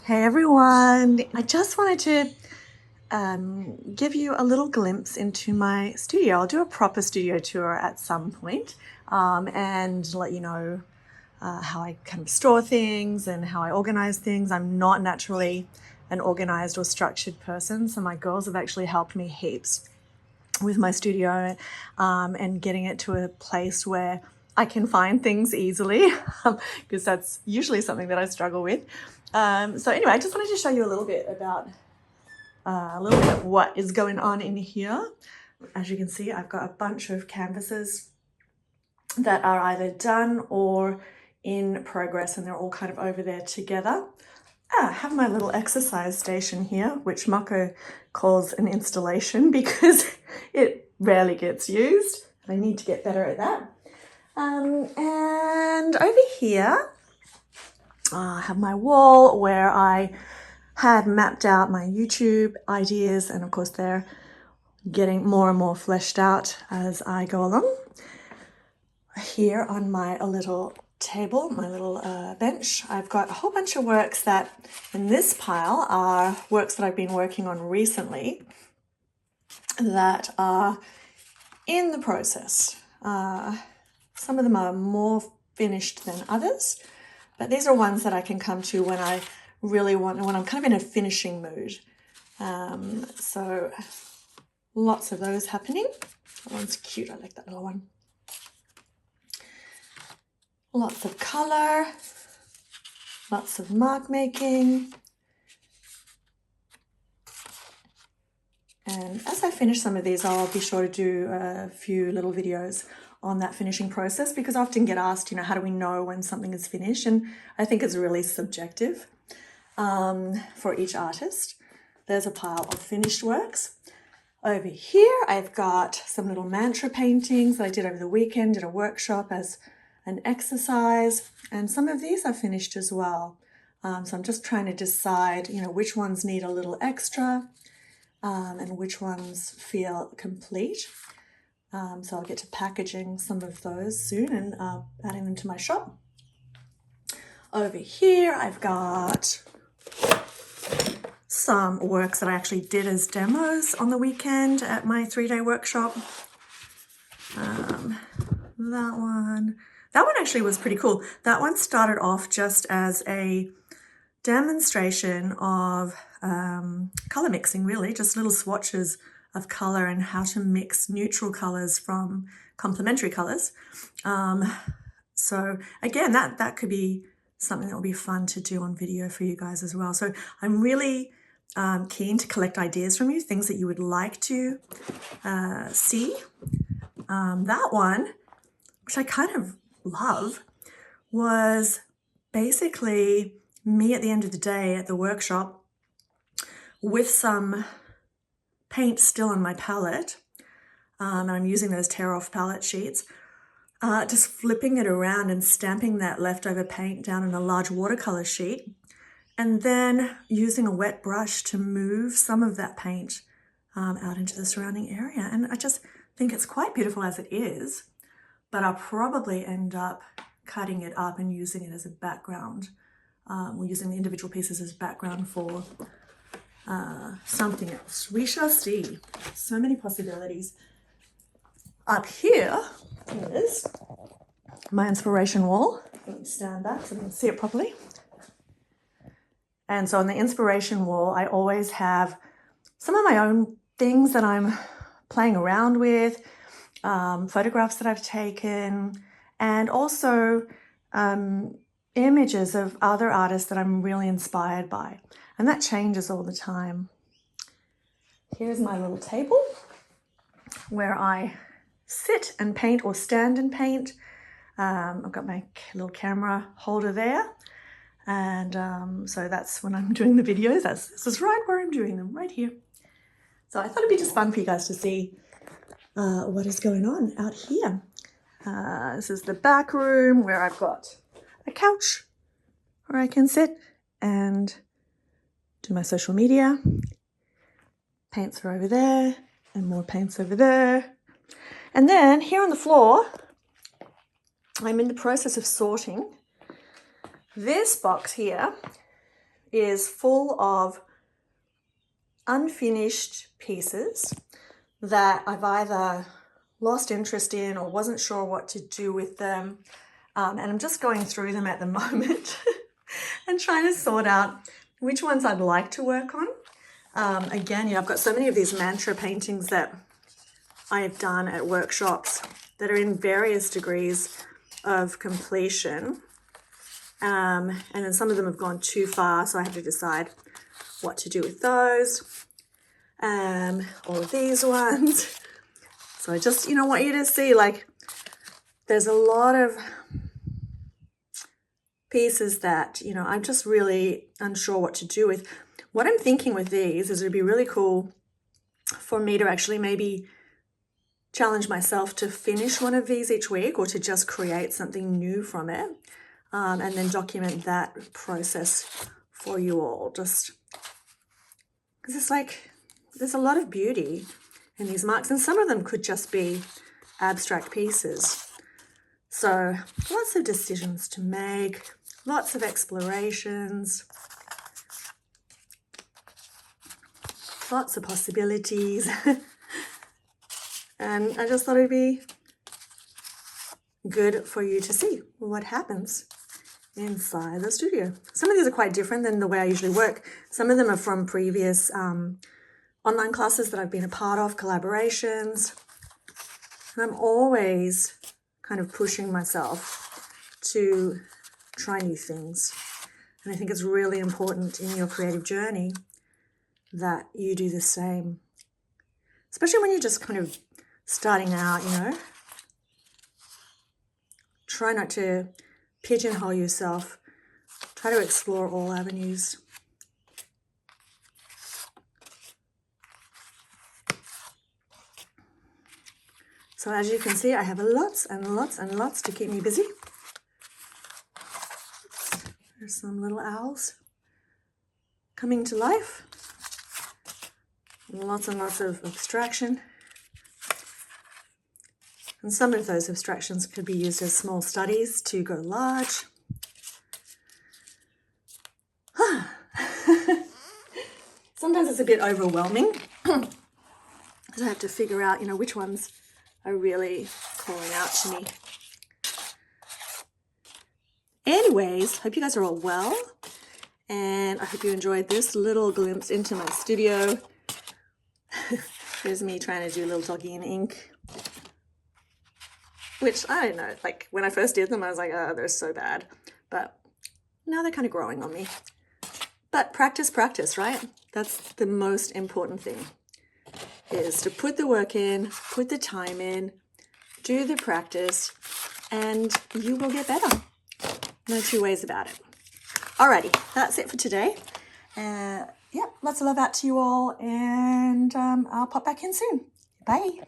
Hey everyone, I just wanted to give you a little glimpse into my studio. I'll do a proper studio tour at some point and let you know how I kind of store things and how I organize things. I'm not naturally an organized or structured person, so my girls have actually helped me heaps with my studio and getting it to a place where I can find things easily because that's usually something that I struggle with. So anyway, I just wanted to show you a little bit about what is going on in here. As you can see, I've got a bunch of canvases that are either done or in progress, and they're all kind of over there together. I have my little exercise station here, which Mako calls an installation because it rarely gets used. I need to get better at that. And over here, I have my wall where I had mapped out my YouTube ideas, and of course they're getting more and more fleshed out as I go along. Here on my little table, my little bench, I've got a whole bunch of works that in this pile are works that I've been working on recently that are in the process. Some of them are more finished than others, but these are ones that I can come to when I really want, when I'm kind of in a finishing mood. So lots of those happening. That one's cute, I like that little one. Lots of color, lots of mark making. And as I finish some of these, I'll be sure to do a few little videos on that finishing process, because I often get asked, how do we know when something is finished? And I think it's really subjective for each artist. There's a pile of finished works. Over here, I've got some little mantra paintings that I did over the weekend at a workshop as an exercise, and some of these are finished as well. So I'm just trying to decide, which ones need a little extra and which ones feel complete. So I'll get to packaging some of those soon and adding them to my shop. Over here, I've got some works that I actually did as demos on the weekend at my 3-day workshop. That one actually was pretty cool. That one started off just as a demonstration of color mixing, really, just little swatches of color and how to mix neutral colors from complementary colors. So again, that could be something that will be fun to do on video for you guys as well. So I'm really keen to collect ideas from you, things that you would like to see. That one, which I kind of love, was basically me at the end of the day at the workshop with some paint still on my palette, and I'm using those tear-off palette sheets, just flipping it around and stamping that leftover paint down on a large watercolor sheet, and then using a wet brush to move some of that paint out into the surrounding area. And I just think it's quite beautiful as it is, but I'll probably end up cutting it up and using it as a background, or using the individual pieces as background for something else. We shall see. So many possibilities. Up here is my inspiration wall. Let me stand back so you can see it properly. And so on the inspiration wall, I always have some of my own things that I'm playing around with, photographs that I've taken, and also images of other artists that I'm really inspired by. And that changes all the time. Here's my little table where I sit and paint or stand and paint. I've got my little camera holder there. And so that's when I'm doing the videos. This is right where I'm doing them, right here. So I thought it'd be just fun for you guys to see what is going on out here. This is the back room where I've got a couch where I can sit and do my social media. Paints are over there and more paints over there. And then here on the floor, I'm in the process of sorting. This box here is full of unfinished pieces that I've either lost interest in or wasn't sure what to do with them. And I'm just going through them at the moment and trying to sort out which ones I'd like to work on. Again, I've got so many of these mantra paintings that I have done at workshops that are in various degrees of completion. And then some of them have gone too far, so I have to decide what to do with those. All of these ones. So I just, want you to see, like, there's a lot of pieces that, I'm just really unsure what to do with. What I'm thinking with these is it'd be really cool for me to actually maybe challenge myself to finish one of these each week, or to just create something new from it, and then document that process for you all. Just because it's like there's a lot of beauty in these marks, and some of them could just be abstract pieces. So lots of decisions to make, lots of explorations, lots of possibilities. And I just thought it'd be good for you to see what happens inside the studio. Some of these are quite different than the way I usually work. Some of them are from previous online classes that I've been a part of, collaborations. And I'm always kind of pushing myself to try new things. And I think it's really important in your creative journey that you do the same. Especially when you're just kind of starting out, Try not to pigeonhole yourself. Try to explore all avenues. So as you can see, I have lots and lots and lots to keep me busy. There's some little owls coming to life. Lots and lots of abstraction. And some of those abstractions could be used as small studies to go large. Sometimes it's a bit overwhelming. So I have to figure out, which ones are really calling out to me. Anyways, hope you guys are all well. And I hope you enjoyed this little glimpse into my studio. There's me trying to do little doggy in ink. Which, I don't know, like when I first did them, I was like, oh, they're so bad. But now they're kind of growing on me. But practice, right? That's the most important thing, is to put the work in, put the time in, do the practice, and you will get better. No two ways about it. Alrighty, that's it for today. Lots of love out to you all, and I'll pop back in soon. Bye.